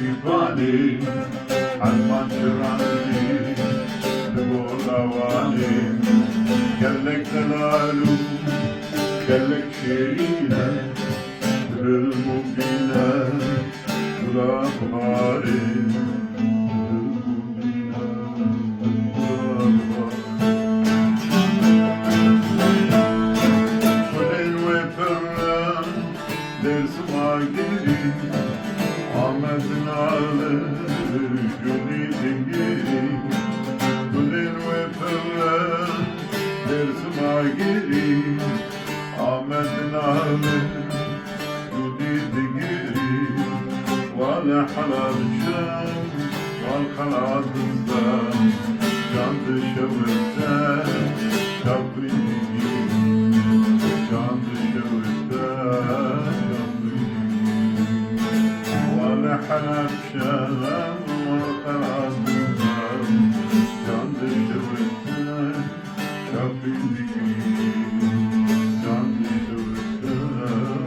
سيباني عالمان شراني بقولواني قالك دلالو قالك شيرينة بالمبينة والأخباري Ahmet'in ağlı gönlü dengeli Gülün ve pırlı dersime geri Ahmet'in ağlı gönlü dengeli Valla halal şan val kanadından Can dışarıda şapkın Can dışarıda حلال شلام وخلاص النظام جان دشوتنا شافي دي جان دشوتنا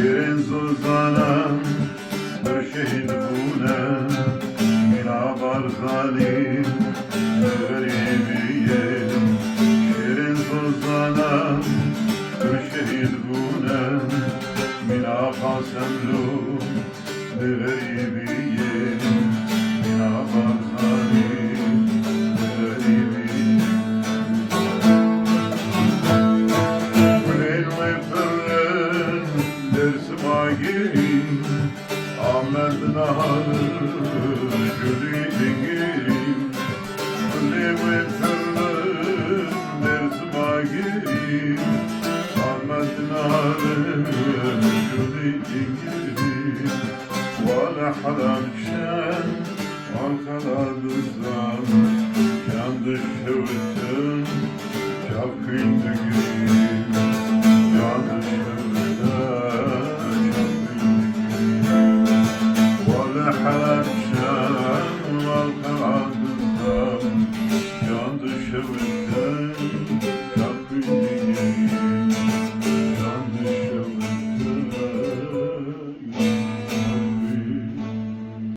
Şirin Suzan'ım bir şehit buna Mirabar zalim garibiyim Şirin Suzan'ım bir şehit buna Mirabar semlu garibiyim Mirabar zalim garibiyim Ahmet'in ağlı gülü dengelim Gülü ve fırlı dersime girim Ahmet'in ağlı gülü dengelim Valla halam şen val kaladızdan Can dışıvıtın şapkın dengelim Can dışıvıtın حلال شام والقرآن الزام جان دشوتن